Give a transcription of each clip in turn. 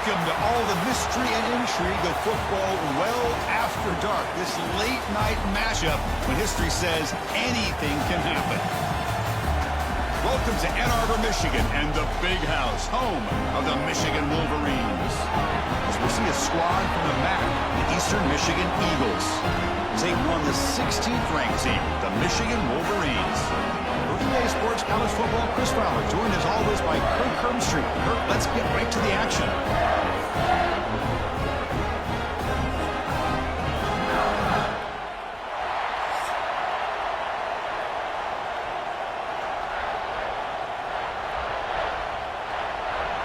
Welcome to all the mystery and intrigue of football well after dark. This late-night matchup when history says anything can happen. Welcome to Ann Arbor, Michigan, and the Big House, home of the Michigan Wolverines. As we see a squad from the MAC, the Eastern Michigan Eagles, taking on the 16th-ranked team, the Michigan Wolverines. Today Sports College Football, Chris Fowler, joined as always by Kirk Herbstreit. Kirk, let's get right to the action.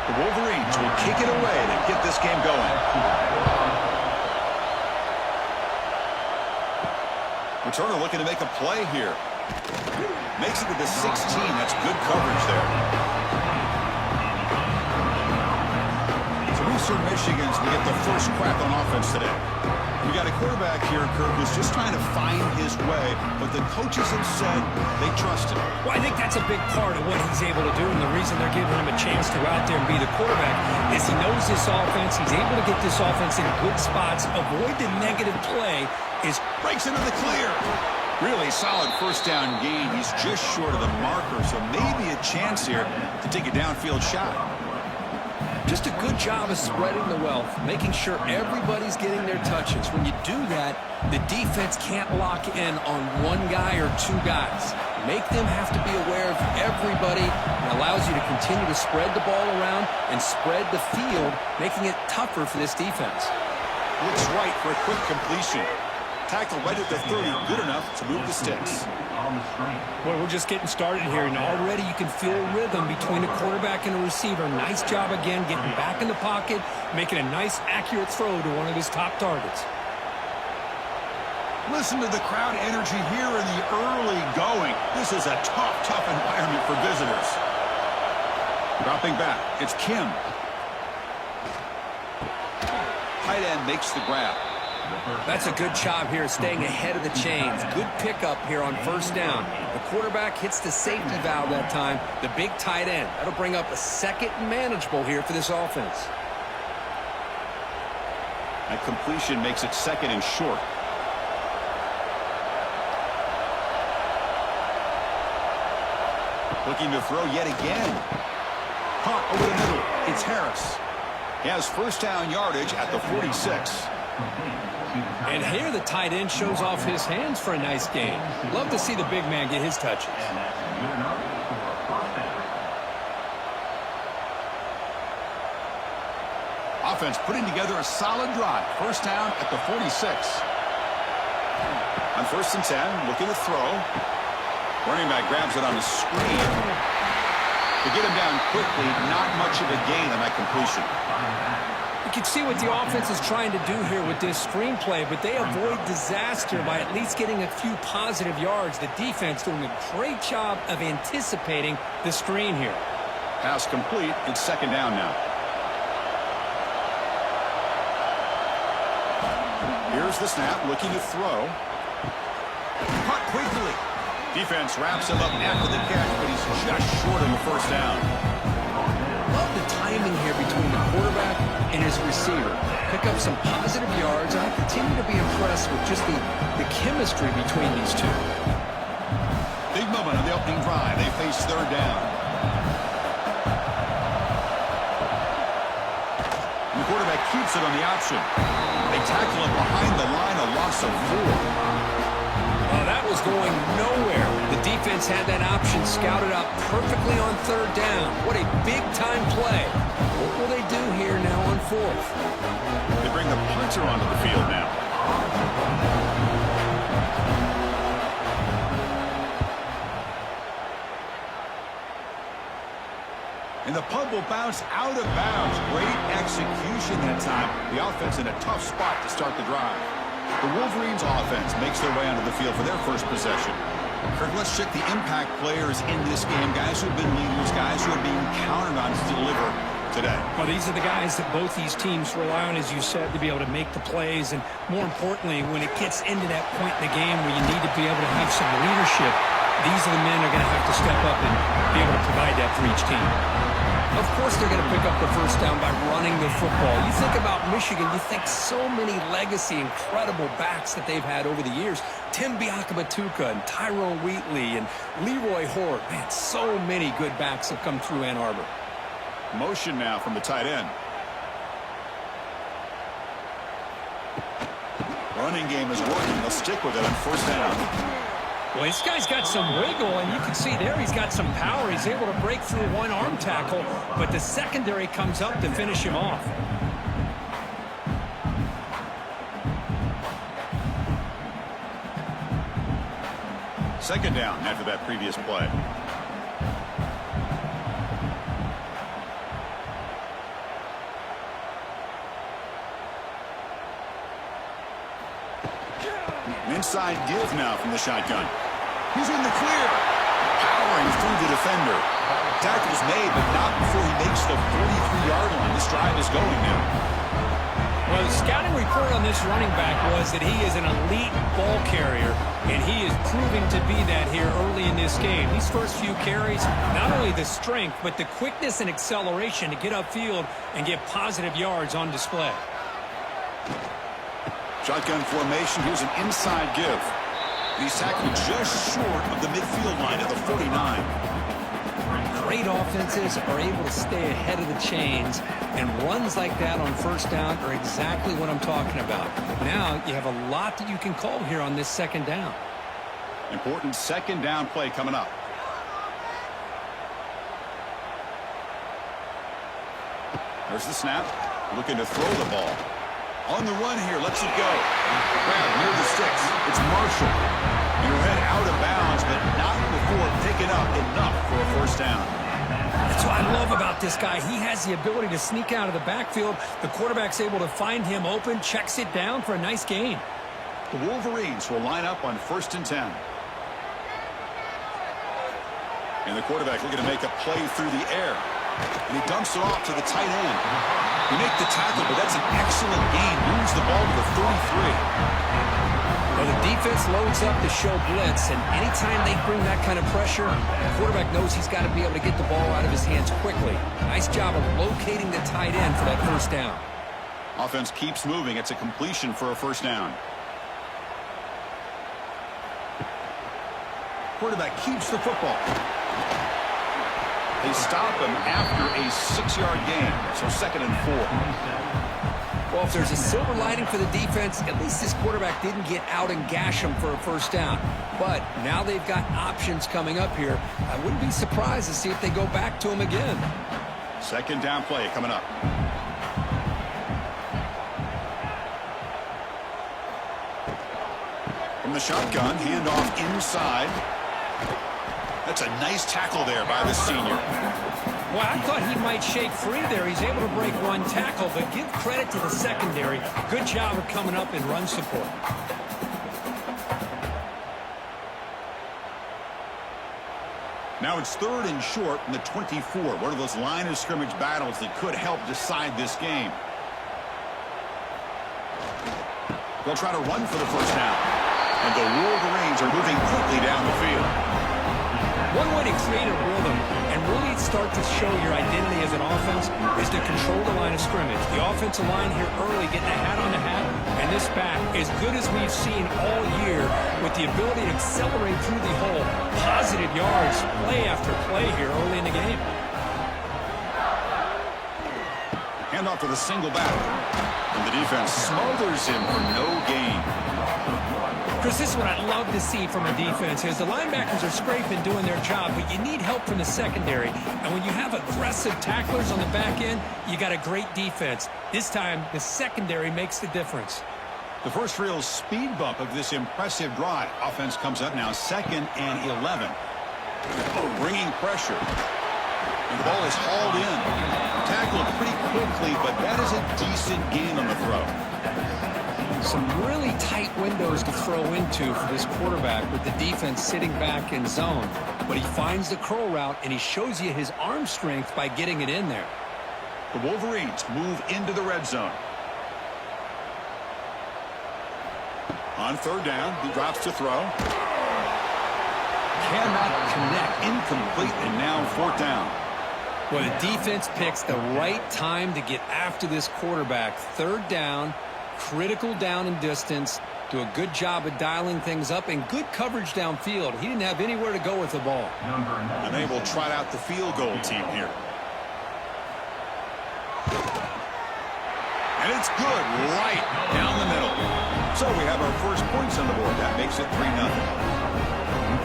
The Wolverines will kick it away to get this game going. Returner looking to make a play here. Makes it to the 16. That's good coverage there. So Eastern Michigan's will get the first crack on offense today. We got a quarterback here, Kirk, who's just trying to find his way, but the coaches have said they trust him. Well, I think that's a big part of what he's able to do, and the reason they're giving him a chance to go out there and be the quarterback is he knows this offense. He's able to get this offense in good spots, avoid the negative play. Breaks into the clear. Really solid first down gain. He's just short of the marker, so maybe a chance here to take a downfield shot. Just a good job of spreading the wealth, making sure everybody's getting their touches. When you do that, the defense can't lock in on one guy or two guys. Make them have to be aware of everybody, and allows you to continue to spread the ball around and spread the field, making it tougher for this defense. Looks right for a quick completion. Tackle right at the 30, good enough to move the sticks. Well, we're just getting started here, and already you can feel a rhythm between a quarterback and a receiver. Nice job again getting back in the pocket, making a nice, accurate throw to one of his top targets. Listen to the crowd energy here in the early going. This is a tough environment for visitors. Dropping back, it's Kim. Tight end makes the grab. That's a good job here, staying ahead of the chains. Good pickup here on first down. The quarterback hits the safety valve that time. The big tight end. That'll bring up a second manageable here for this offense. That completion makes it second and short. Looking to throw yet again. Caught over the middle. It's Harris. He has first down yardage at the 46. And here the tight end shows off his hands for a nice gain. Love to see the big man get his touches. Offense putting together a solid drive. First down at the 46. On first and 10, looking to throw. Running back grabs it on the screen. To get him down quickly, not much of a gain on that completion. You can see what the offense is trying to do here with this screenplay, but they avoid disaster by at least getting a few positive yards. The defense doing a great job of anticipating the screen here. Pass complete. It's second down now. Here's the snap, looking to throw. Caught quickly. Defense wraps him up after the catch, but he's just short of the first down. Love the timing here between the quarterback and his receiver. Pick up some positive yards, and I continue to be impressed with just the chemistry between these two. Big moment on the opening drive. They face third down. And the quarterback keeps it on the option. They tackle him behind the line, a loss of 4. Oh, that was going nowhere. The defense had that option scouted up perfectly on third down. What a big-time play. What will they do here now on fourth? They bring the punter onto the field now. And the punt will bounce out of bounds. Great execution that time. The offense in a tough spot to start the drive. The Wolverines offense makes their way onto the field for their first possession. Kirk, let's check the impact players in this game. Guys who have been leaders, guys who are being counted on to deliver today. Well, these are the guys that both these teams rely on, as you said, to be able to make the plays. And more importantly, when it gets into that point in the game where you need to be able to have some leadership, these are the men that are going to have to step up and be able to provide that for each team. Of course they're going to pick up the first down by running the football. You think about Michigan, you think so many legacy, incredible backs that they've had over the years. Tim Biakabatuka and Tyrone Wheatley and Leroy Horde. Man, so many good backs have come through Ann Arbor. Motion now from the tight end. Running game is working. They'll stick with it on first down. Well, this guy's got some wiggle, and you can see there he's got some power. He's able to break through one arm tackle, but the secondary comes up to finish him off. Second down after that previous play. Inside give now from the shotgun. He's in the clear. Powering through the defender. Tackle's made, but not before he makes the 43-yard line. This drive is going now. Well, the scouting report on this running back was that he is an elite ball carrier, and he is proving to be that here early in this game. These first few carries, not only the strength, but the quickness and acceleration to get upfield and get positive yards on display. Shotgun formation. Here's an inside give. He's tackled just short of the midfield line at the 49. Great offenses are able to stay ahead of the chains, and runs like that on first down are exactly what I'm talking about. Now you have a lot that you can call here on this second down. Important second down play coming up. There's the snap. Looking to throw the ball. On the run here, lets it go. Grab near the sticks. It's Marshall. Your head out of bounds, but not before picking up enough for a first down. That's what I love about this guy. He has the ability to sneak out of the backfield. The quarterback's able to find him open, checks it down for a nice gain. The Wolverines will line up on 1st and 10. And the quarterback looking to make a play through the air. And he dumps it off to the tight end. He makes the tackle, but that's an excellent gain. Moves the ball to the 33. Well, the defense loads up to show blitz, and anytime they bring that kind of pressure, the quarterback knows he's got to be able to get the ball out of his hands quickly. Nice job of locating the tight end for that first down. Offense keeps moving. It's a completion for a first down. Quarterback keeps the football. They stop him after a 6-yard gain, so 2nd and 4. Well, if there's a silver lining for the defense, at least this quarterback didn't get out and gash him for a first down. But now they've got options coming up here. I wouldn't be surprised to see if they go back to him again. Second down play coming up. From the shotgun, handoff inside. That's a nice tackle there by the senior. Well, I thought he might shake free there. He's able to break one tackle, but give credit to the secondary. Good job of coming up in run support. Now it's 3rd and short from the 24. One of those line of scrimmage battles that could help decide this game. They'll try to run for the first down. And the Wolverines are moving quickly down the field. One way to create a rhythm and really start to show your identity as an offense is to control the line of scrimmage. The offensive line here early getting a hat on the hat, and this back, as good as we've seen all year, with the ability to accelerate through the hole, positive yards, play after play here early in the game. Handoff to the single back. And the defense smothers him for no gain. Chris, this is what I'd love to see from a defense is the linebackers are scraping, doing their job, but you need help from the secondary. And when you have aggressive tacklers on the back end, you got a great defense. This time, the secondary makes the difference. The first real speed bump of this impressive drive. Offense comes up now 2nd and 11. Bringing pressure. And the ball is hauled in. Tackled pretty quickly, but that is a decent gain on the throw. Some really tight windows to throw into for this quarterback with the defense sitting back in zone. But he finds the curl route, and he shows you his arm strength by getting it in there. The Wolverines move into the red zone. On 3rd down, he drops to throw. Cannot connect. Incomplete, and now 4th down. Well, the defense picks the right time to get after this quarterback. Third down, critical down and distance. Do a good job of dialing things up and good coverage downfield. He didn't have anywhere to go with the ball. And they will trot out the field goal team here. And it's good right down the middle. So we have our first points on the board. That makes it 3-0.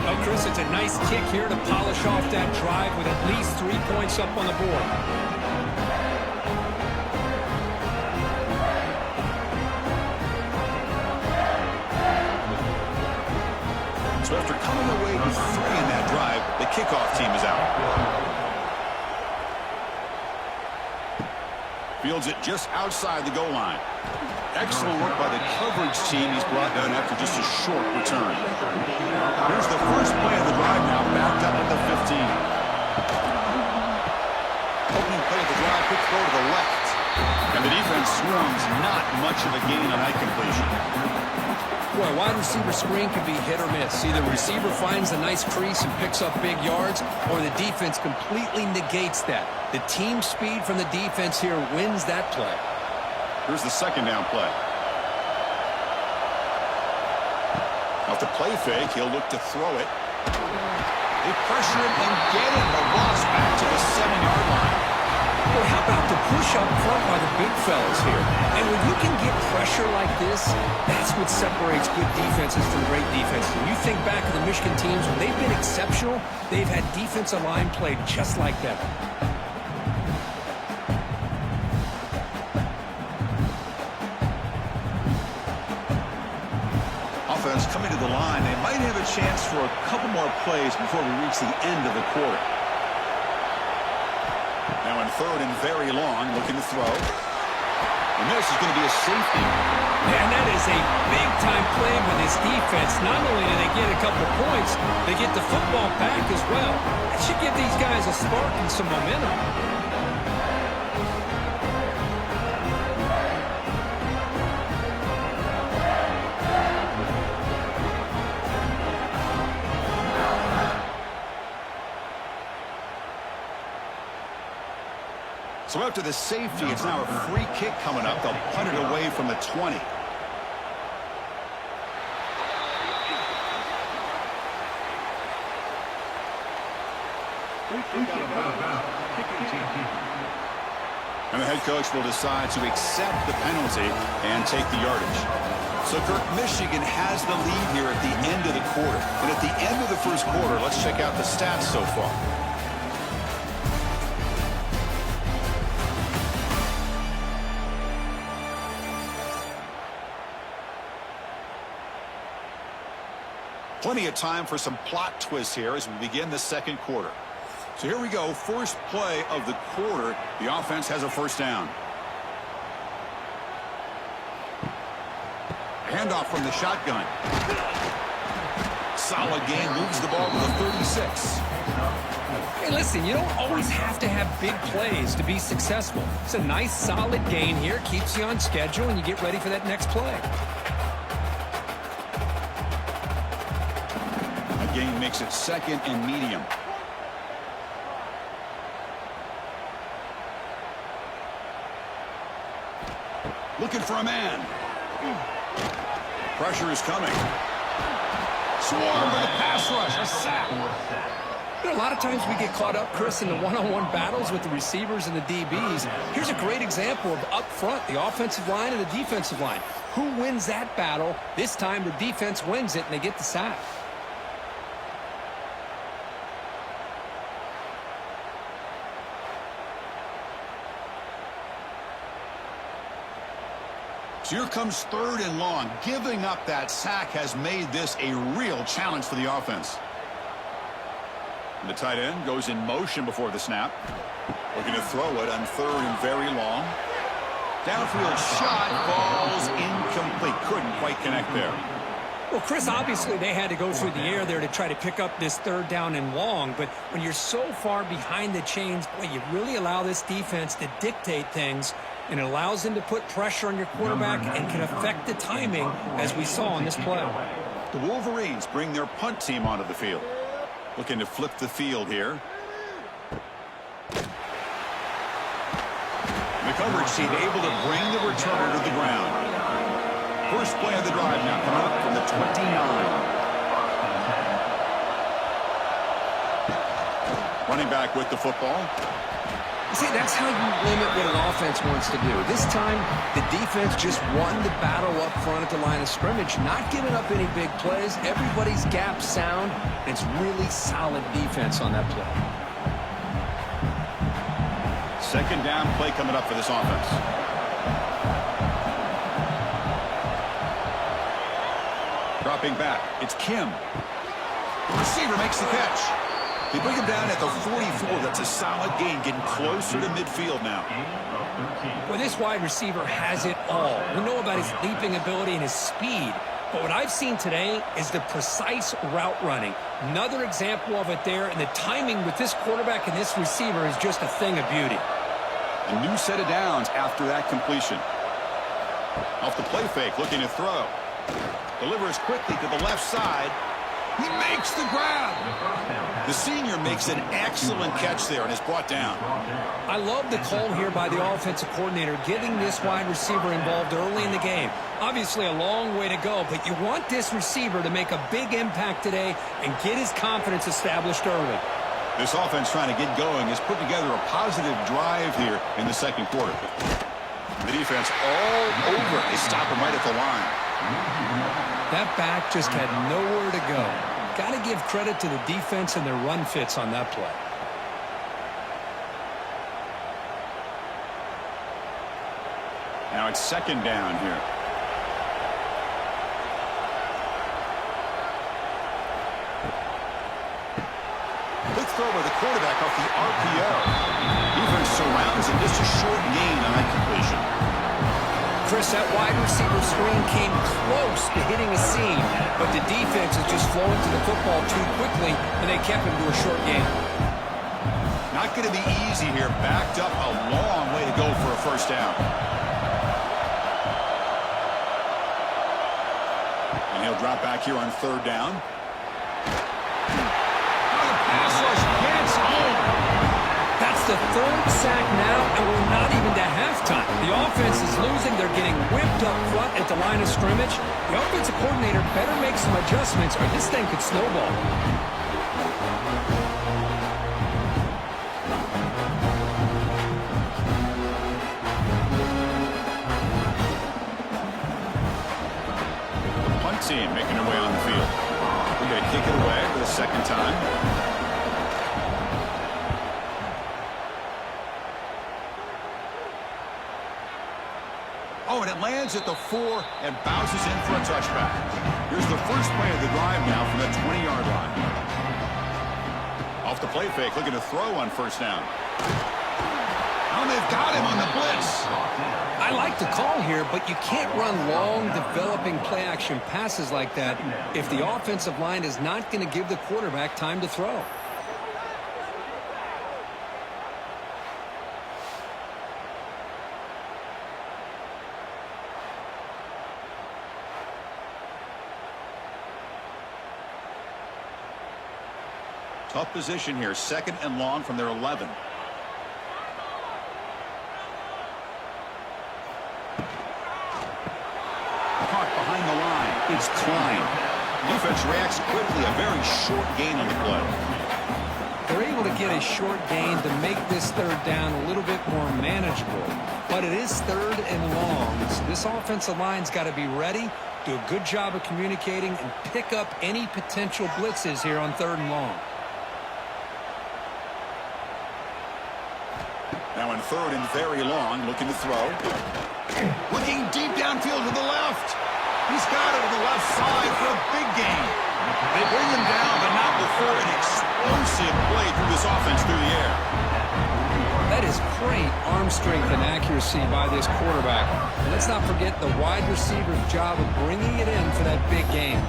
Oh, Chris, it's a nice kick here to polish off that drive with at least 3 points up on the board. So after coming away with 3 in that drive, the kickoff team is out. Fields it just outside the goal line. Excellent work by the coverage team. He's brought down after just a short return. Here's the first play of the drive now, backed up at the 15. Opening play of the drive, quick throw to the left. And the defense swarms, not much of a gain on that completion. Well, wide receiver screen can be hit or miss. Either the receiver finds a nice crease and picks up big yards, or the defense completely negates that. The team speed from the defense here wins that play. Here's the second down play. Off the play fake, he'll look to throw it. They pressure it and get it. The loss back to the 7-yard line. Well, how about the push up front by the big fellas here? And when you can get pressure like this, that's what separates good defenses from great defenses. When you think back to the Michigan teams, when they've been exceptional, they've had defensive line played just like that. Offense coming to the line. They might have a chance for a couple more plays before we reach the end of the quarter. Now in third and very long, looking to throw. And this is going to be a safety. Man, that is a big-time play by this defense. Not only do they get a couple points, they get the football back as well. That should give these guys a spark and some momentum. So after the safety, it's now a free kick coming up. They'll punt it away from the 20. And the head coach will decide to accept the penalty and take the yardage. So, Kirk, Michigan has the lead here at the end of the quarter. And at the end of the first quarter, let's check out the stats so far. Plenty of time for some plot twists here as we begin the second quarter. So here we go. First play of the quarter. The offense has a first down. Handoff from the shotgun. Solid gain. Moves the ball to the 36. Hey, listen, you don't always have to have big plays to be successful. It's a nice, solid gain here. Keeps you on schedule, and you get ready for that next play. Gain makes it second and medium. Looking for a man. Pressure is coming. Swarm with a pass rush. A sack. You know, a lot of times we get caught up, Chris, in the one-on-one battles with the receivers and the DBs. Here's a great example of up front, the offensive line and the defensive line. Who wins that battle? This time the defense wins it, and they get the sack. So here comes third and long. Giving up that sack has made this a real challenge for the offense. And the tight end goes in motion before the snap. Looking to throw it on third and very long. Downfield shot falls incomplete. Couldn't quite connect there. Well, Chris, obviously they had to go through the air there to try to pick up this third down and long, but when you're so far behind the chains, boy, you really allow this defense to dictate things, and it allows them to put pressure on your quarterback and can affect the timing, as we saw on this play. The Wolverines bring their punt team onto the field. Looking to flip the field here. The coverage team able to bring the returner to the ground. First play of the drive now coming up from the 29. Running back with the football. See, that's how you limit what an offense wants to do. This time, the defense just won the battle up front at the line of scrimmage, not giving up any big plays. Everybody's gap sound. It's really solid defense on that play. Second down play coming up for this offense. Dropping back, it's Kim. The receiver makes the catch. They bring him down at the 44. That's a solid gain, getting closer to midfield now. Well, this wide receiver has it all. We know about his leaping ability and his speed. But what I've seen today is the precise route running. Another example of it there, and the timing with this quarterback and this receiver is just a thing of beauty. A new set of downs after that completion. Off the play fake, looking to throw. Delivers quickly to the left side. He makes the grab. The senior makes an excellent catch there and is brought down. I love the call here by the offensive coordinator, getting this wide receiver involved early in the game. Obviously a long way to go, but you want this receiver to make a big impact today and get his confidence established early. This offense trying to get going has put together a positive drive here in the second quarter. The defense all over it. They stop him right at the line. That back just had nowhere to go. Got to give credit to the defense and their run fits on that play. Now it's second down here. Quick throw by the quarterback off the RPO. Defense surrounds him, just a short gain on that completion. Chris, that wide receiver screen came close to hitting a seam, but the defense is just flowing to the football too quickly, and they kept him to a short gain. Not going to be easy here. Backed up a long way to go for a first down. And he'll drop back here on third down. The pass rush gets home. That's the third sack now, and we're not even to halftime. The offense is losing. They're getting whipped up front at the line of scrimmage. The offensive coordinator better make some adjustments, or this thing could snowball. The punt team making their way on the field. We're going to kick it away for the second time. Oh, and it lands at the 4 and bounces in for a touchback. Here's the first play of the drive now from the 20-yard line. Off the play fake, looking to throw on first down. Oh, they've got him on the blitz. I like the call here, but you can't run long, developing play-action passes like that if the offensive line is not going to give the quarterback time to throw. Tough position here, second and long from their 11. Caught behind the line. It's Klein. Defense reacts quickly, a very short gain on the play. They're able to get a short gain to make this third down a little bit more manageable. But it is third and long, so this offensive line's got to be ready, do a good job of communicating, and pick up any potential blitzes here on third and long. Now in third and very long, looking to throw. Looking deep downfield to the left. He's got it to the left side for a big gain. They bring him down, but not before an explosive play through this offense through the air. That is great arm strength and accuracy by this quarterback. And let's not forget the wide receiver's job of bringing it in for that big gain.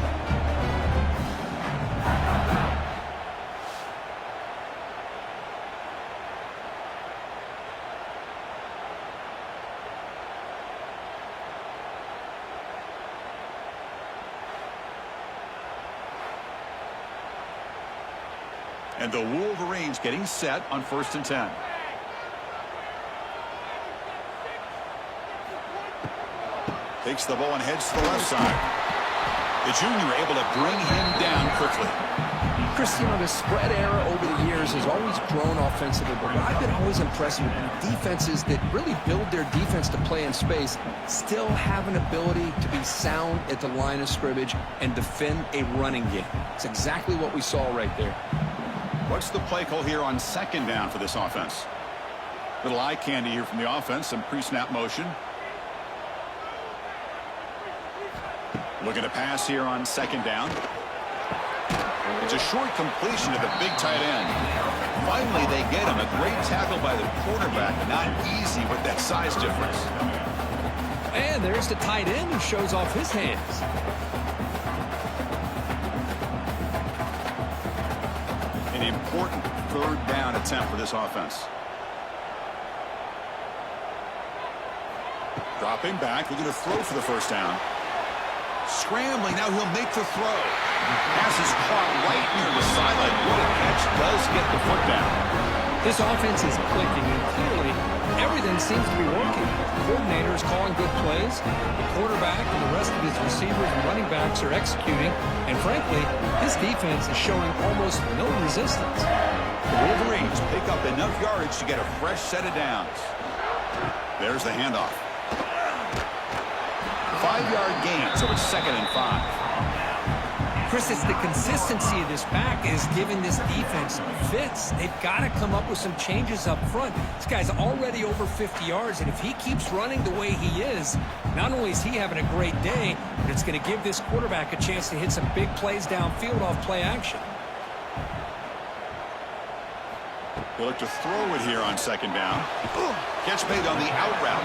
And the Wolverines getting set on 1st and 10. Takes the ball and heads to the left side. The junior able to bring him down quickly. Chris, the spread era over the years has always grown offensively, but what I've been always impressed with defenses that really build their defense to play in space still have an ability to be sound at the line of scrimmage and defend a running game. It's exactly what we saw right there. What's the play call here on second down for this offense? Little eye candy here from the offense, some pre-snap motion. Looking to pass here on second down. It's a short completion to the big tight end. Finally, they get him. A great tackle by the quarterback. Not easy with that size difference. And there's the tight end who shows off his hands. An important third down attempt for this offense. Dropping back, looking to throw for the first down. Scrambling, now he'll make the throw. Pass is caught right near the sideline. What a catch, does get the foot down. This offense is clicking, and clearly everything seems to be working. The coordinator is calling good plays. The quarterback and the rest of his receivers and running backs are executing. And frankly, his defense is showing almost no resistance. The Wolverines pick up enough yardage to get a fresh set of downs. There's the handoff. 5-yard gain, so it's 2nd and 5. Chris, it's the consistency of this back is giving this defense fits. They've got to come up with some changes up front. This guy's already over 50 yards, and if he keeps running the way he is, not only is he having a great day, but it's going to give this quarterback a chance to hit some big plays downfield off play action. They look to throw it here on second down. Catch made on the out route.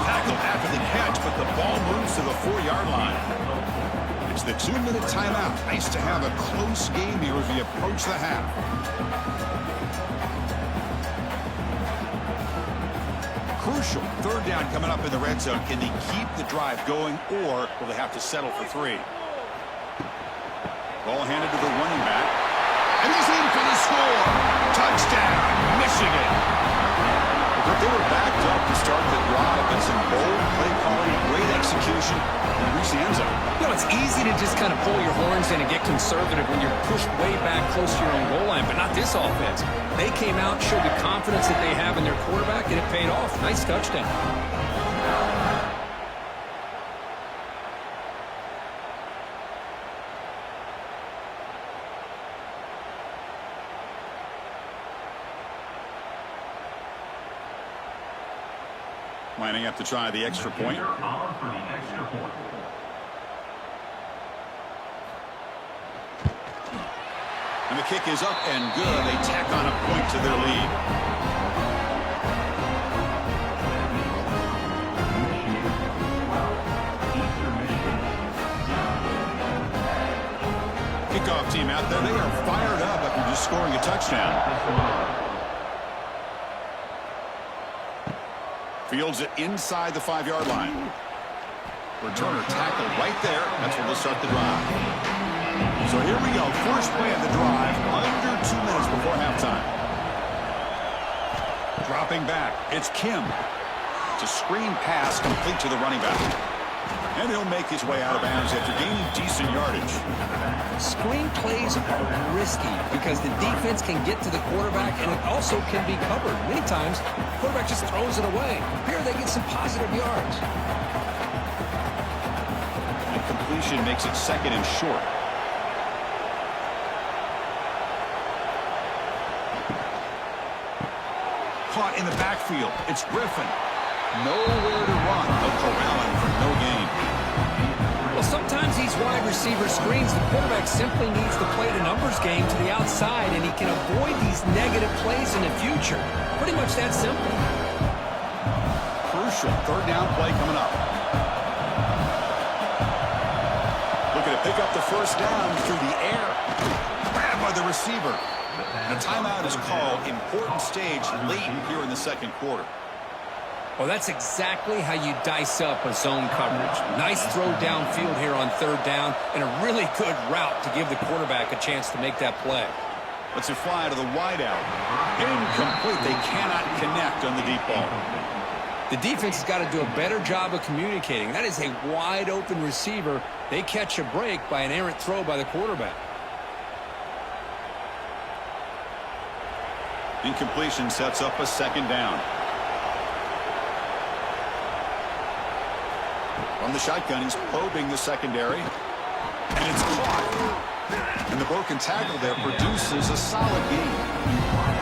Tackle after the catch, but the ball moves to the 4-yard line. It's the 2-minute timeout. Nice to have a close game here as we approach the half. Crucial. Third down coming up in the red zone. Can they keep the drive going, or will they have to settle for 3? Ball handed to the running back. And he's in for the score. Touchdown, Michigan. But they were backed up to start the drive, and some bold play calling, great execution, and reach the end zone. It's easy to just kind of pull your horns in and get conservative when you're pushed way back close to your own goal line, but not this offense. They came out, showed the confidence that they have in their quarterback, and it paid off. Nice touchdown. Lining up to try the extra point. And the kick is up and good. They tack on a point to their lead. Kickoff team out there. They are fired up after just scoring a touchdown. Fields it inside the 5-yard line. Returner tackled right there. That's when they'll start the drive. So here we go. First play of the drive. Under 2 minutes before halftime. Dropping back. It's Kim. It's a screen pass complete to the running back. And he'll make his way out of bounds after gaining decent yardage. Screen plays are risky because the defense can get to the quarterback, and it also can be covered. Many times, the quarterback just throws it away. Here they get some positive yards. And completion makes it 2nd and short. Caught in the backfield. It's Griffin. Nowhere to run. They'll corral him for no gain. Well, sometimes these wide receiver screens, the quarterback simply needs to play the numbers game to the outside, and he can avoid these negative plays in the future. Pretty much that simple. Crucial third down play coming up. Looking to pick up the first down through the air. Grabbed by the receiver. And a timeout is called. Important stage late here in the second quarter. Well, that's exactly how you dice up a zone coverage. Nice throw downfield here on third down, and a really good route to give the quarterback a chance to make that play. Let's fly to the wideout. Incomplete. They cannot connect on the deep ball. The defense has got to do a better job of communicating. That is a wide-open receiver. They catch a break by an errant throw by the quarterback. Incompletion sets up a second down. From the shotgun, he's probing the secondary. And it's caught. And the broken tackle there produces a solid gain.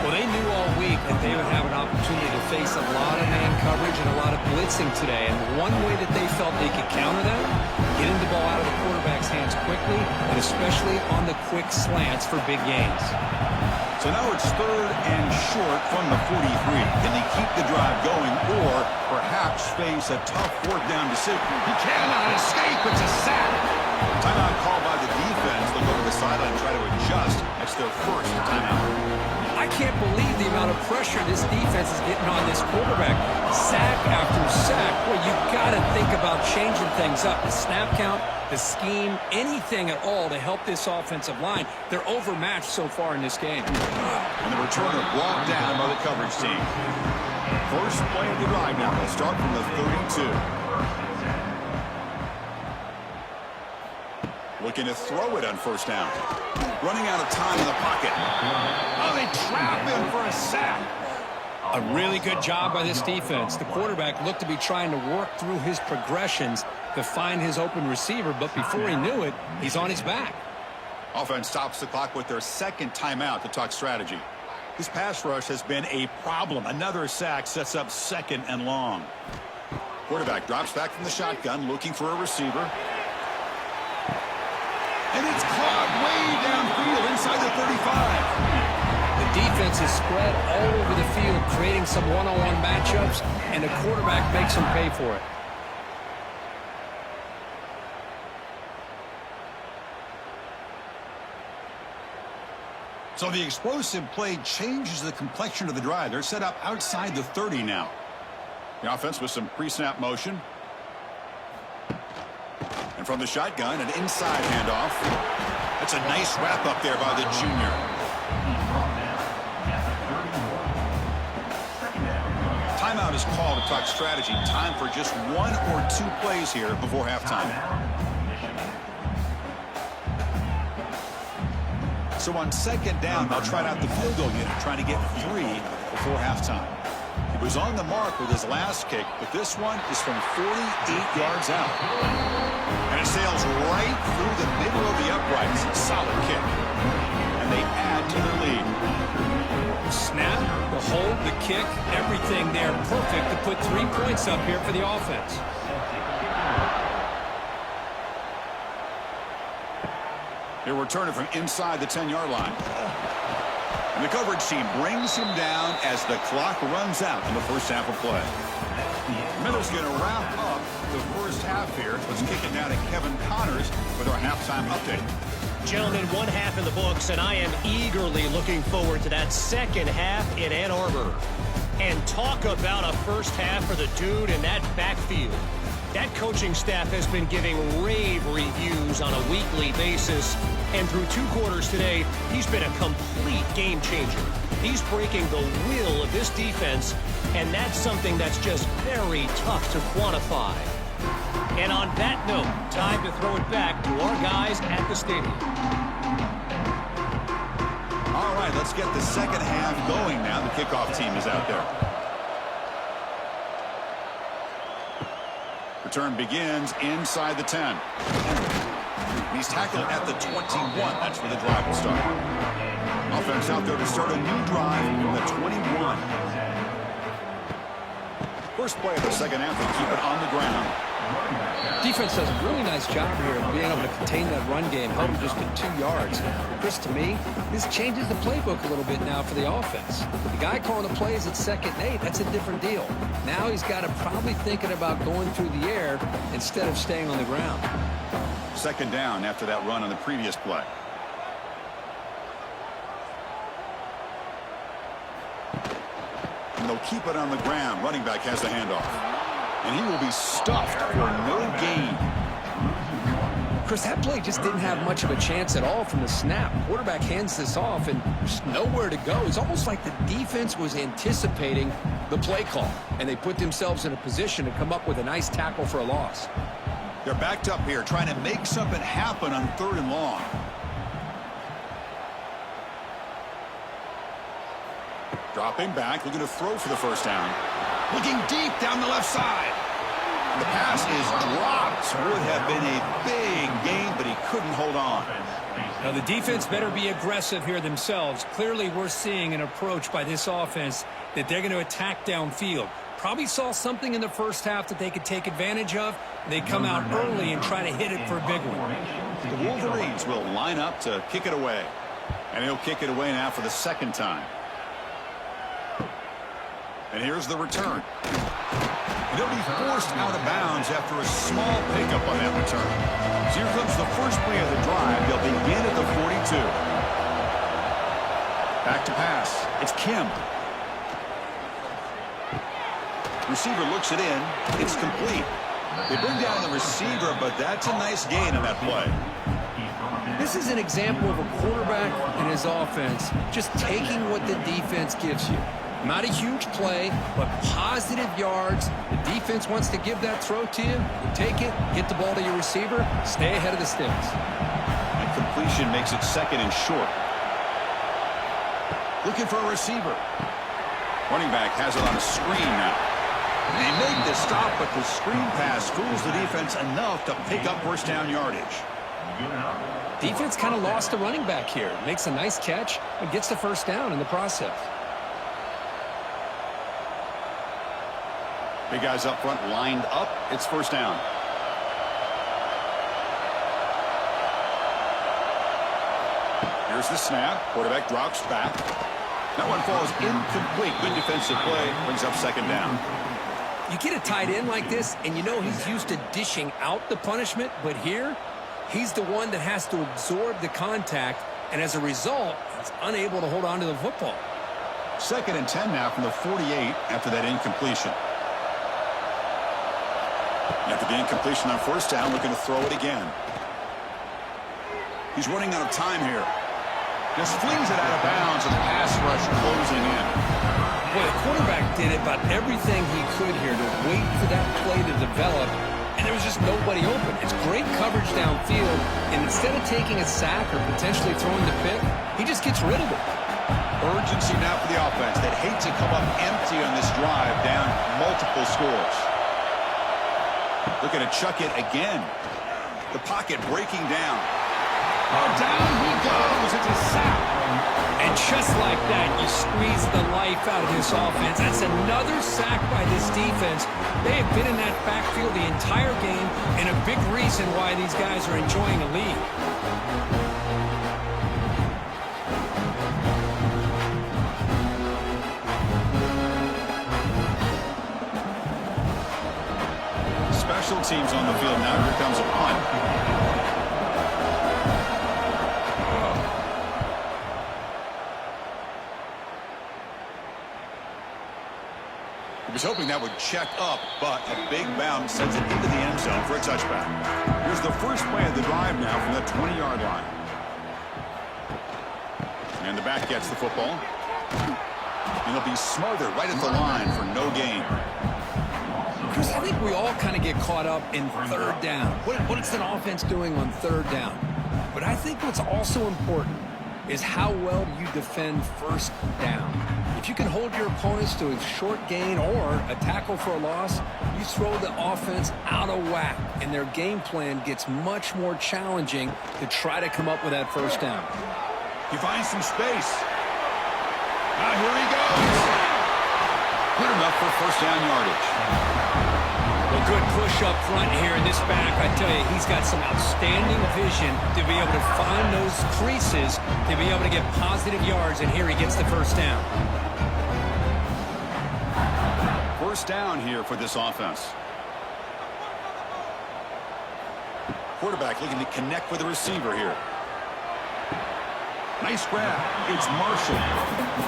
Well, they knew all week that they would have an opportunity to face a lot of man coverage and a lot of blitzing today. And one way that they felt they could counter that, getting the ball out of the quarterback's hands quickly, and especially on the quick slants for big gains. So now it's 3rd and short from the 43. Can they keep the drive going or perhaps face a tough 4th down decision? He cannot escape. It's a sack. Timeout called by the defense. They'll go to the sideline and try to adjust. That's their first timeout. I can't believe the amount of pressure this defense is getting on this quarterback. Sack after sack. Well, you've got to think about changing things up. The snap count, the scheme, anything at all to help this offensive line. They're overmatched so far in this game. And the returner brought down by the coverage team. First play of the drive now. They'll start from the 32. Looking to throw it on 1st down. Running out of time in the pocket. Oh, they trap him for a sack. A really good job by this defense. The quarterback looked to be trying to work through his progressions to find his open receiver, but before he knew it, he's on his back. Offense stops the clock with their 2nd timeout to talk strategy. This pass rush has been a problem. Another sack sets up 2nd and long. Quarterback drops back from the shotgun, looking for a receiver. And it's caught way downfield inside the 35. The defense is spread all over the field, creating some one-on-one matchups, and the quarterback makes them pay for it. So the explosive play changes the complexion of the drive. They're set up outside the 30 now. The offense with some pre-snap motion. And from the shotgun, an inside handoff. That's a nice wrap up there by the junior. Timeout is called to talk strategy. Time for just 1 or 2 plays here before halftime. So on 2nd down, they'll try out the field goal unit, trying to get 3 before halftime. He was on the mark with his last kick, but this one is from 48 yards out. And it sails right through the middle of the uprights. Solid kick. And they add to their lead. Snap, the hold, the kick, everything there perfect to put 3 points up here for the offense. He'll return it from inside the 10-yard line. And the coverage team brings him down as the clock runs out in the first half of play. Miller's going to wrap up the first half here. Let's kick it down to Kevin Connors with our halftime update. Gentlemen, 1 half in the books, and I am eagerly looking forward to that 2nd half in Ann Arbor. And talk about a first half for the dude in that backfield. That coaching staff has been giving rave reviews on a weekly basis. And through 2 quarters today, he's been a complete game changer. He's breaking the will of this defense, and that's something that's just very tough to quantify. And on that note, time to throw it back to our guys at the stadium. All right, let's get the 2nd half going now. The kickoff team is out there. Return begins inside the 10. He's tackled at the 21. That's where the drive will start. Offense out there to start a new drive from the 21. First play of the 2nd half, they keep it on the ground. Defense does a really nice job here of being able to contain that run game, held him just to 2 yards. Chris, to me, this changes the playbook a little bit now for the offense. The guy calling the plays at 2nd and 8, that's a different deal. Now he's got to probably thinking about going through the air instead of staying on the ground. 2nd down after that run on the previous play. And they'll keep it on the ground. Running back has the handoff. And he will be stuffed for no gain. Chris, that play just didn't have much of a chance at all from the snap. Quarterback hands this off and just nowhere to go. It's almost like the defense was anticipating the play call, and they put themselves in a position to come up with a nice tackle for a loss. They're backed up here, trying to make something happen on 3rd and long. Dropping back, looking to throw for the first down. Looking deep down the left side. The pass is dropped. Would have been a big gain, but he couldn't hold on. Now, the defense better be aggressive here themselves. Clearly, we're seeing an approach by this offense that they're going to attack downfield. Probably saw something in the first half that they could take advantage of. They come out early and try to hit it for a big one. The Wolverines will line up to kick it away. And he'll kick it away now for the 2nd time. And here's the return. And he'll be forced out of bounds after a small pickup on that return. So here comes the first play of the drive. They'll begin at the 42. Back to pass. It's Kim. Receiver looks it in. It's complete. They bring down the receiver, but that's a nice gain on that play. This is an example of a quarterback and his offense just taking what the defense gives you. Not a huge play, but positive yards. The defense wants to give that throw to you. You take it, get the ball to your receiver, stay ahead of the sticks. And completion makes it 2nd and short. Looking for a receiver. Running back has it on a screen now. They make the stop, but the screen pass fools the defense enough to pick up first down yardage. Defense kind of lost the running back here. Makes a nice catch and gets the first down in the process. Big guys up front lined up. It's first down. Here's the snap. Quarterback drops back. That one falls incomplete. Good defensive play. Brings up 2nd down. You get a tight end like this, and you know he's used to dishing out the punishment, but here, he's the one that has to absorb the contact, and as a result, he's unable to hold on to the football. 2nd and 10 now from the 48 after that incompletion. After the incompletion on first down, looking to throw it again. He's running out of time here. Just flings it out of bounds and pass rush closing in. Boy, the quarterback did about everything he could here to wait for that play to develop, and there was just nobody open. It's great coverage downfield, and instead of taking a sack or potentially throwing the pick, he just gets rid of it. Urgency now for the offense that hate to come up empty on this drive, down multiple scores. Looking to chuck it again. The pocket breaking down. Oh, down he goes. It's a sack. And just like that, you squeeze the life out of this offense. That's another sack by this defense. They have been in that backfield the entire game, and a big reason why these guys are enjoying a lead. Special teams on the field now. Here comes a punt. He was hoping that would check up, but a big bounce sends it into the end zone for a touchback. Here's the first play of the drive now from the 20-yard line. And the back gets the football. And he'll be smothered right at the line for no gain. Chris, I think we all kind of get caught up in 3rd down. What is an offense doing on 3rd down? But I think what's also important is how well do you defend 1st down. If you can hold your opponents to a short gain or a tackle for a loss, you throw the offense out of whack, and their game plan gets much more challenging to try to come up with that 1st down. He finds some space. Here he goes. Good enough for first down yardage. A good push up front here in this back. I tell you, he's got some outstanding vision to be able to find those creases, to be able to get positive yards, and here he gets the first down. First down here for this offense. Quarterback looking to connect with the receiver here. Nice grab. It's Marshall.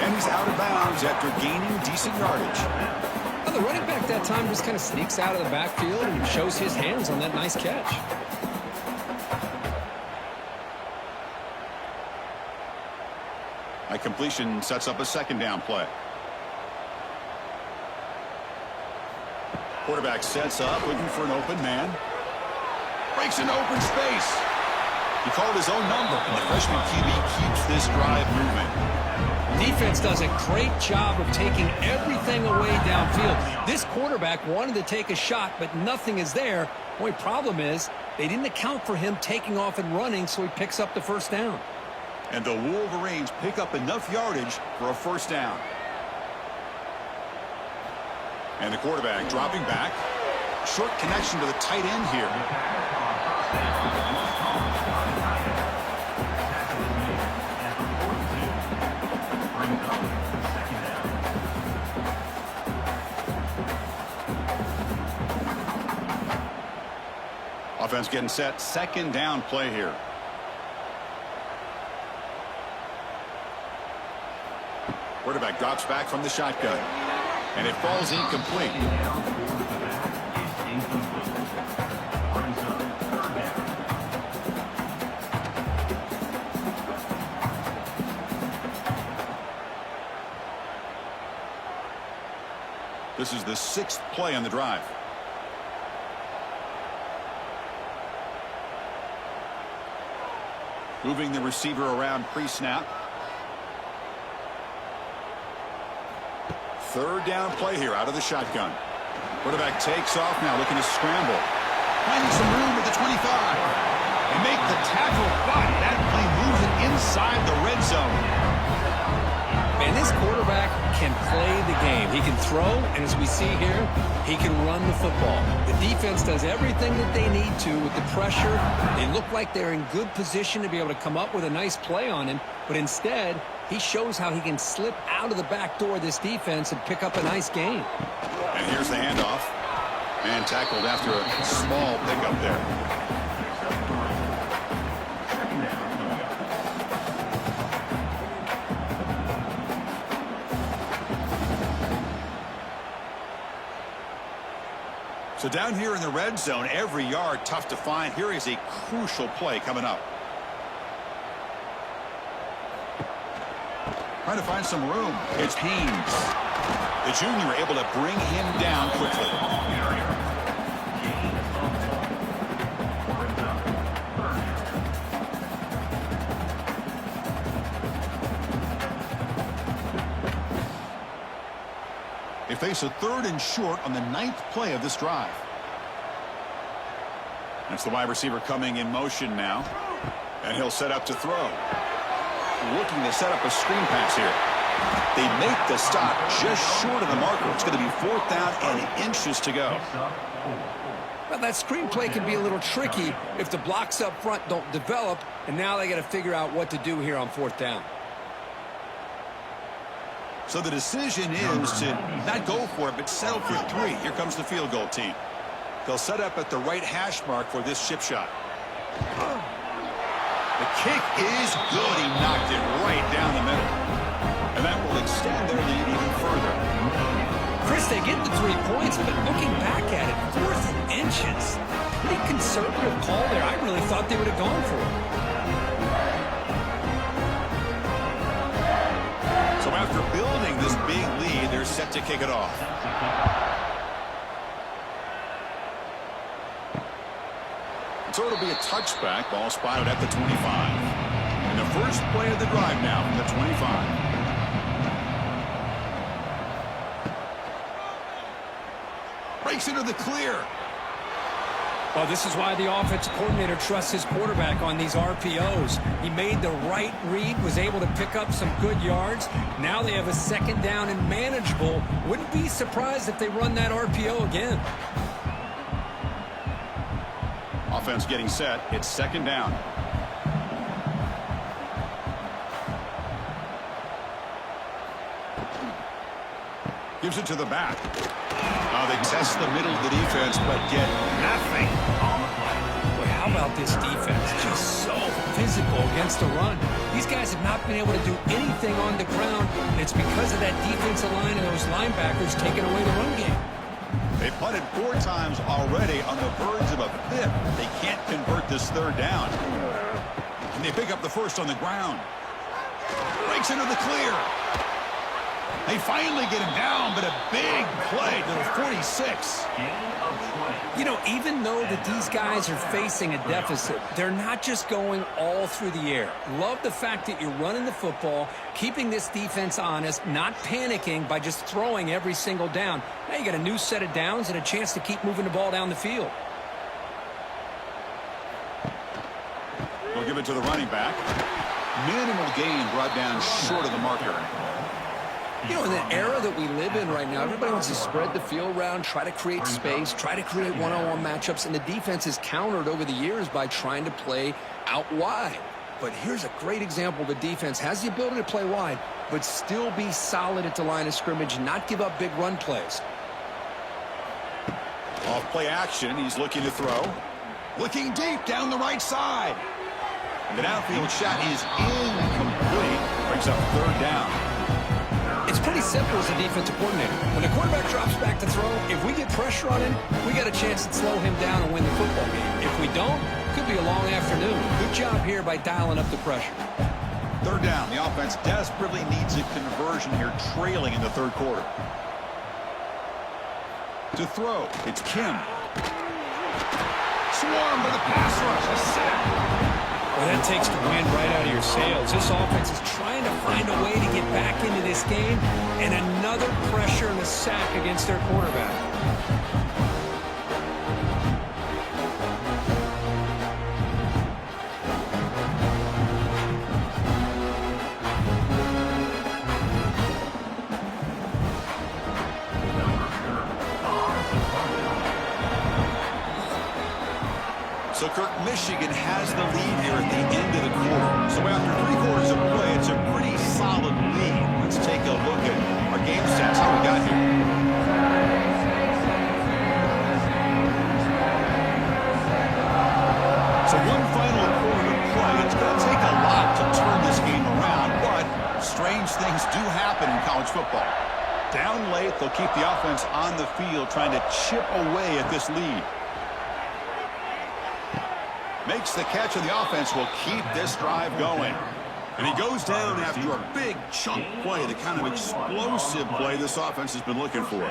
And he's out of bounds after gaining decent yardage. Well, the running back that time just kind of sneaks out of the backfield and shows his hands on that nice catch. That completion sets up a second down play. Quarterback sets up, looking for an open man. Breaks into open space. He called his own number, and the freshman QB keeps this drive moving. Defense does a great job of taking everything away downfield. This quarterback wanted to take a shot, but nothing is there. Only problem is they didn't account for him taking off and running, so he picks up the first down. And the Wolverines pick up enough yardage for a first down. And the quarterback dropping back. Short connection to the tight end here. Offense getting set. Second down play here. Quarterback drops back from the shotgun. And it falls incomplete. This is the 6th play on the drive. Moving the receiver around pre-snap. Third down play here out of the shotgun. Quarterback takes off now, looking to scramble. Finding some room at the 25. They make the tackle, but that play moves it inside the red zone. Man, this quarterback can play the game. He can throw, and as we see here, he can run the football. The defense does everything that they need to with the pressure. They look like they're in good position to be able to come up with a nice play on him, but instead, he shows how he can slip out of the back door of this defense and pick up a nice gain. And here's the handoff. And tackled after a small pickup there. So down here in the red zone, every yard tough to find. Here is a crucial play coming up. Trying to find some room. It's Haynes. The junior able to bring him down quickly. They face a 3rd and short on the 9th play of this drive. That's the wide receiver coming in motion now. And he'll set up to throw. Looking to set up a screen pass here. They make the stop just short of the marker. It's going to be 4th down and inches to go. Well, that screen play can be a little tricky if the blocks up front don't develop, and now they got to figure out what to do here on 4th down. So the decision is to not go for it, but settle for 3. Here comes the field goal team. They'll set up at the right hash mark for this chip shot. The kick is good. He knocked it right down the middle. And that will extend their lead even further. Chris, they get the 3 points, but looking back at it, 4th and inches. Pretty conservative call there. I really thought they would have gone for it. So after building this big lead, they're set to kick it off. So it'll be a touchback. Ball spotted at the 25. And the first play of the drive now from the 25. Breaks into the clear. Well, this is why the offensive coordinator trusts his quarterback on these RPOs. He made the right read, was able to pick up some good yards. Now they have a 2nd down and manageable. Wouldn't be surprised if they run that RPO again. Offense getting set. It's 2nd down. Gives it to the back. They test the middle of the defense, but get nothing on the play. Boy, how about this defense? Just so physical against the run. These guys have not been able to do anything on the ground, and it's because of that defensive line and those linebackers taking away the run game. They punted 4 times already, on the verge of a 5th. They can't convert this 3rd down. And they pick up the first on the ground. Breaks into the clear. They finally get him down, but a big play to the 46. You know, even though that these guys are facing a deficit, they're not just going all through the air. Love the fact that you're running the football, keeping this defense honest, not panicking by just throwing every single down. Now you got a new set of downs and a chance to keep moving the ball down the field. We'll give it to the running back. Minimal gain brought down short of the marker. You know, in the era that we live in right now, everybody wants to spread the field around, try to create space, try to create one-on-one matchups, and the defense is countered over the years by trying to play out wide. But here's a great example. The defense has the ability to play wide, but still be solid at the line of scrimmage, not give up big run plays. Off play action, he's looking to throw. Looking deep down the right side. And the downfield shot is incomplete. Brings up third down. It's pretty simple as a defensive coordinator. When the quarterback drops back to throw, if we get pressure on him, we got a chance to slow him down and win the football game. If we don't, could be a long afternoon. Good job here by dialing up the pressure. Third down. The offense desperately needs a conversion here, trailing in the third quarter. To throw, it's Kim. Swarmed by the pass rush. A sack. Well, that takes the wind right out of your sails. This offense is trying to find a way to get back into this game, and another pressure and a sack against their quarterback. So, Kirk, Michigan has the lead here at the end of the quarter. So after 3 quarters of play, it's a pretty solid lead. Let's take a look at our game stats, how we got here. So one final quarter to play. It's going to take a lot to turn this game around, but strange things do happen in college football. Down late, they'll keep the offense on the field trying to chip away at this lead. Makes the catch, and the offense will keep this drive going. And he goes down after a big chunk play, the kind of explosive play this offense has been looking for.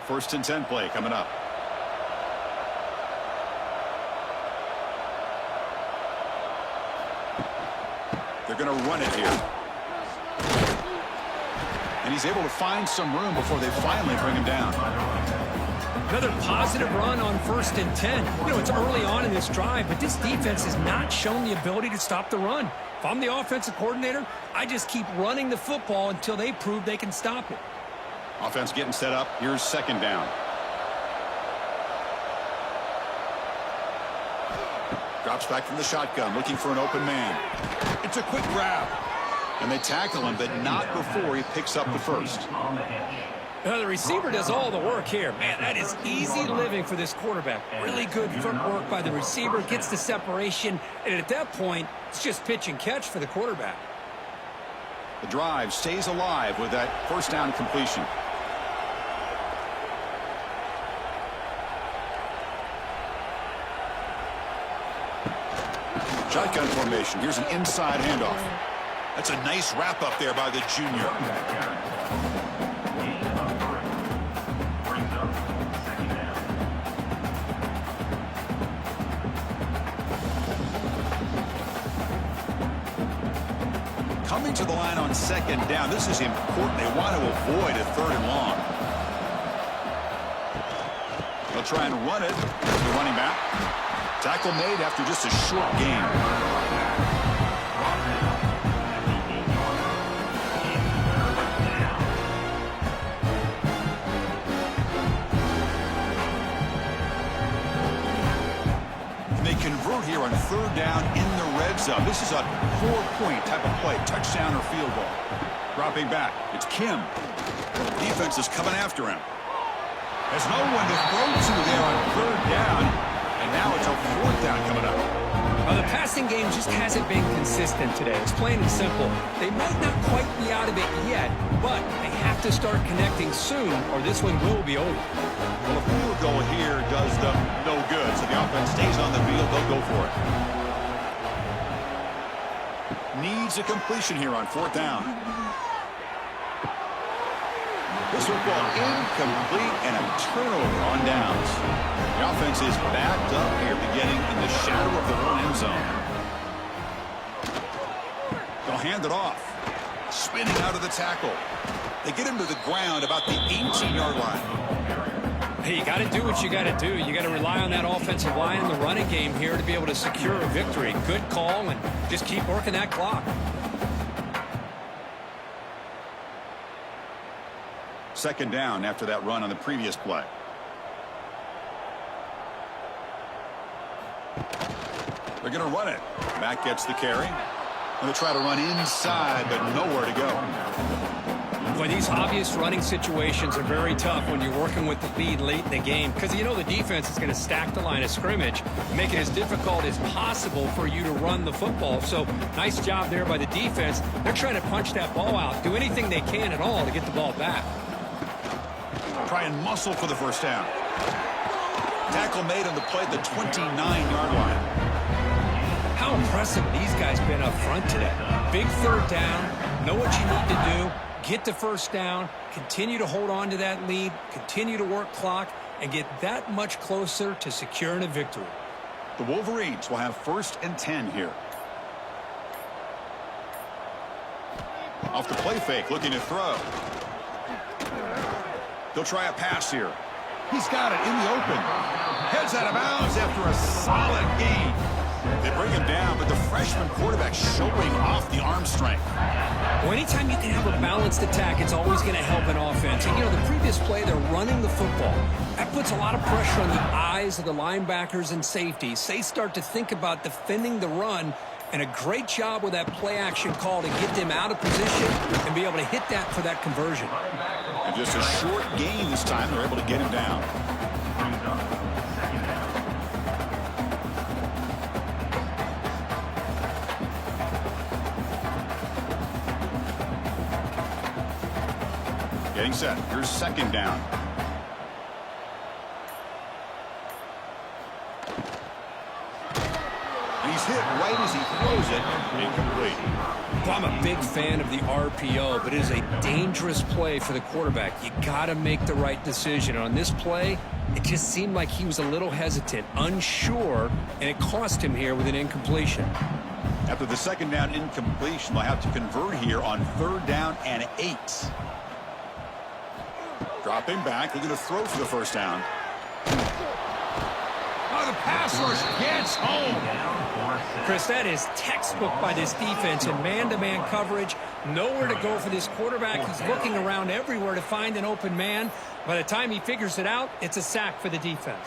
First and 10 play coming up. They're going to run it here. And he's able to find some room before they finally bring him down. Another positive run on 1st and 10. You know, it's early on in this drive, but this defense has not shown the ability to stop the run. If I'm the offensive coordinator, I just keep running the football until they prove they can stop it. Offense getting set up. Here's second down. Drops back from the shotgun, looking for an open man. It's a quick grab. And they tackle him, but not before he picks up the first. Now, the receiver does all the work here. Man, that is easy living for this quarterback. Really good footwork by the receiver, gets the separation, and at that point, it's just pitch and catch for the quarterback. The drive stays alive with that first down completion. Shotgun formation. Here's an inside handoff. That's a nice wrap up there by the junior. Coming to the line on second down. This is important. They want to avoid a third and long. They'll try and run it. The running back. Tackle made after just a short gain. Convert here on third down in the red zone. This is a 4-point type of play, touchdown or field goal. Dropping back, it's Kim. Defense is coming after him. There's no one to throw to there on third down, and now it's a fourth down coming up. Well, the passing game just hasn't been consistent today. It's plain and simple. They might not quite be out of it yet, but they have to start connecting soon or this one will be over. Well, a field goal here does them no good, so the offense stays on the field. They'll go for it. Needs a completion here on 4th down. This will fall incomplete and a turnover on downs. The offense is backed up here, beginning in the shadow of their own end zone. They'll hand it off. Spinning out of the tackle. They get him to the ground about the 18-yard line. Hey, you got to do what you got to do. You got to rely on that offensive line in the running game here to be able to secure a victory. Good call, and just keep working that clock. Second down after that run on the previous play. They're going to run it. Matt gets the carry. Going to try to run inside, but nowhere to go. Boy, these obvious running situations are very tough when you're working with the lead late in the game because you know the defense is going to stack the line of scrimmage, make it as difficult as possible for you to run the football. So nice job there by the defense. They're trying to punch that ball out, do anything they can at all to get the ball back. Try and muscle for the first down. Tackle made on the play at the 29-yard line. How impressive these guys been up front today. Big 3rd down, know what you need to do, get the first down, continue to hold on to that lead, continue to work clock, and get that much closer to securing a victory. The Wolverines will have 1st and 10 here. Off the play fake, looking to throw. They'll try a pass here. He's got it in the open. Heads out of bounds after a solid gain. They bring him down, but the freshman quarterback showing off the arm strength. Well, anytime you can have a balanced attack, it's always going to help an offense. And, you know, the previous play, they're running the football. That puts a lot of pressure on the eyes of the linebackers and safeties. They start to think about defending the run, and a great job with that play action call to get them out of position and be able to hit that for that conversion. And just a short gain this time, they're able to get him down. Getting set. Here's 2nd down. And he's hit right as he throws it. Incomplete. Well, I'm a big fan of the RPO, but it is a dangerous play for the quarterback. You got to make the right decision. On this play, it just seemed like he was a little hesitant, unsure, and it cost him here with an incompletion. After the 2nd down incompletion, they'll have to convert here on 3rd down and 8. Dropping back, they're going to throw for the first down. Oh, the pass rush gets home. Chris, that is textbook by this defense in man-to-man coverage. Nowhere to go for this quarterback. He's looking around everywhere to find an open man. By the time he figures it out, it's a sack for the defense.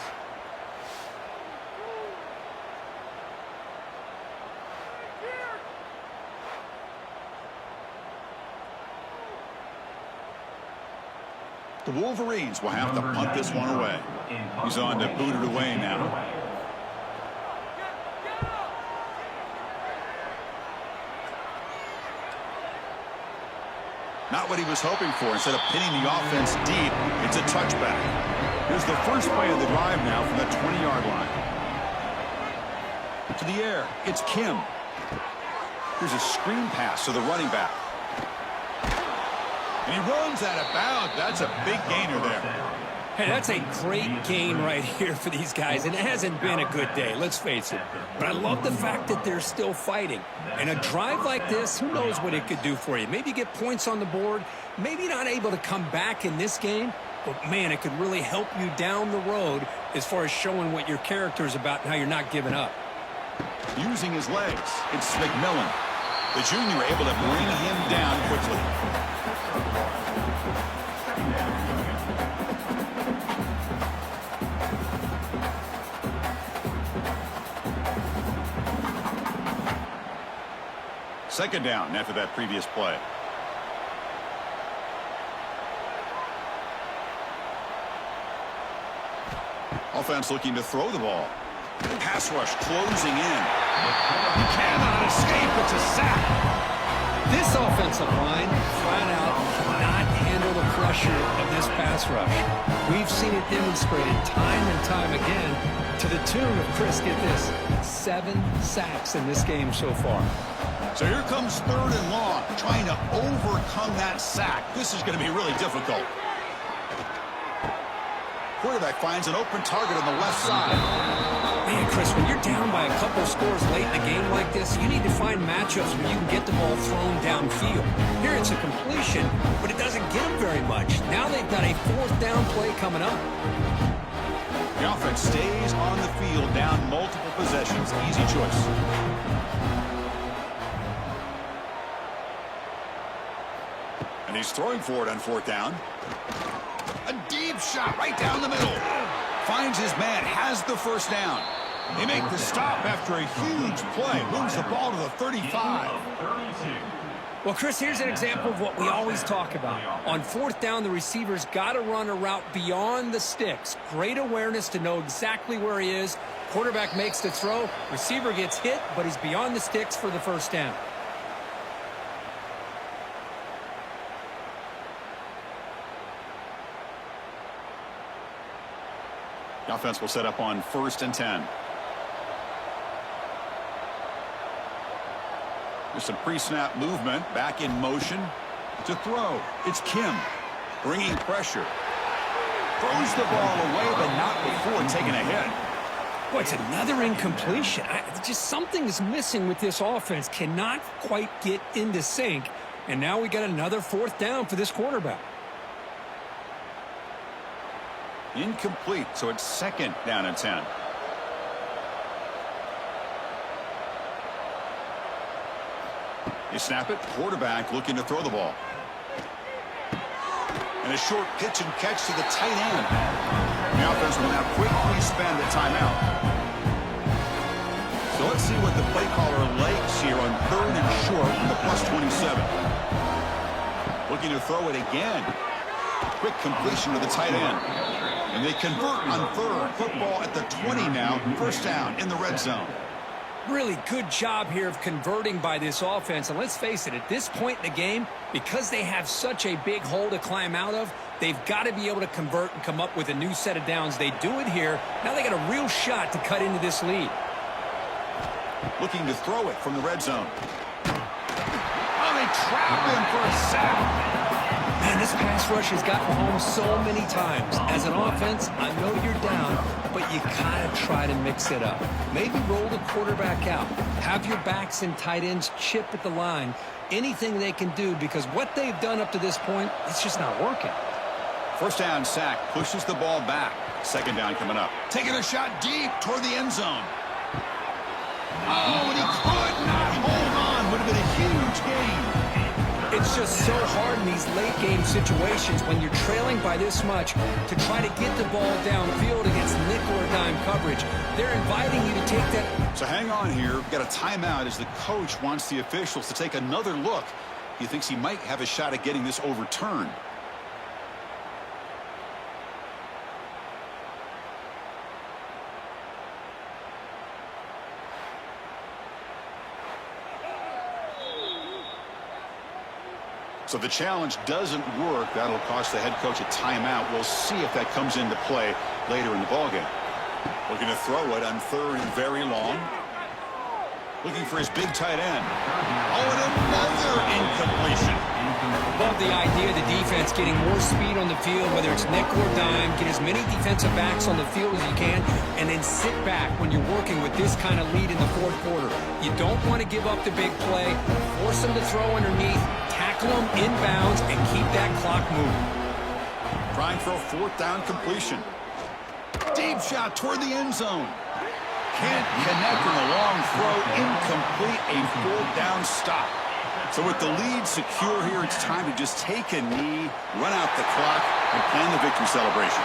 The Wolverines will have to punt this one away. He's on to boot it away now. Not what he was hoping for. Instead of pinning the offense deep, it's a touchback. Here's the first play of the drive now from the 20-yard line. To the air, it's Kim. Here's a screen pass to the running back. And he runs out of bounds. That's a big gainer there. Hey, that's a great gain right here for these guys, and it hasn't been a good day, let's face it. But I love the fact that they're still fighting. And a drive like this, who knows what it could do for you. Maybe get points on the board, maybe not able to come back in this game, but man, it could really help you down the road as far as showing what your character is about and how you're not giving up. Using his legs, it's McMillan. The junior able to bring him down quickly. Second down after that previous play. Offense looking to throw the ball. Pass rush closing in. He cannot escape. It's a sack. This offensive line pass rush. We've seen it demonstrated time and time again to the tune of, Chris, get this, 7 sacks in this game so far. So here comes 3rd and long, trying to overcome that sack. This is going to be really difficult. Quarterback finds an open target on the left side. Man, Chris, when you're down by a couple scores late in a game like this, you need to find matchups where you can get the ball thrown downfield. Here it's a completion, but it doesn't get them very much. Now they've got a 4th down play coming up. The offense stays on the field, down multiple possessions. Easy choice. And he's throwing for it on 4th down. A deep shot right down the middle. Finds his man, has the 1st down. They make the stop after a huge play. Moves the ball to the 35. Well, Chris, here's an example of what we always talk about. On 4th down, the receiver's got to run a route beyond the sticks. Great awareness to know exactly where he is. Quarterback makes the throw. Receiver gets hit, but he's beyond the sticks for the 1st down. The offense will set up on 1st and 10. There's some pre-snap movement, back in motion to throw. It's Kim bringing pressure. Throws the ball away, but not before taking a hit. Boy, it's another incompletion. Just something's missing with this offense. Cannot quite get into sync. And now we got another 4th down for this quarterback. Incomplete, so it's 2nd down and 10. You snap it, quarterback looking to throw the ball. And a short pitch and catch to the tight end. The offense will now quickly spend a timeout. So let's see what the play caller likes here on 3rd and short from the +27. Looking to throw it again. Quick completion to the tight end. And they convert on 3rd. Football at the 20 now. 1st down in the red zone. Really good job here of converting by this offense. And let's face it, at this point in the game, because they have such a big hole to climb out of, they've got to be able to convert and come up with a new set of downs. They do it here. Now they got a real shot to cut into this lead. Looking to throw it from the red zone. Oh, they trap him for a sack. Man, this pass rush has gotten home so many times. As an offense, I know you're down, but you gotta try to mix it up. Maybe roll the quarterback out. Have your backs and tight ends chip at the line. Anything they can do, because what they've done up to this point, it's just not working. 1st down sack, pushes the ball back. 2nd down coming up. Taking a shot deep toward the end zone. Oh, and he could not hold on. Would have been a huge gain. It's just so hard in these late game situations when you're trailing by this much to try to get the ball downfield against nickel or dime coverage. They're inviting you to take that. So hang on here. We've got a timeout as the coach wants the officials to take another look. He thinks he might have a shot at getting this overturned. So the challenge doesn't work. That'll cost the head coach a timeout. We'll see if that comes into play later in the ballgame. Looking to throw it on 3rd and very long. Looking for his big tight end. Oh, and another incompletion. Love the idea of the defense getting more speed on the field, whether it's nickel or dime. Get as many defensive backs on the field as you can, and then sit back when you're working with this kind of lead in the 4th quarter. You don't want to give up the big play. Force them to throw underneath. Tackle them inbounds and keep that clock moving. Trying for a 4th down completion. Deep shot toward the end zone. Can't connect on the long throw. Incomplete. A 4th down stop. So with the lead secure here, it's time to just take a knee, run out the clock, and plan the victory celebration.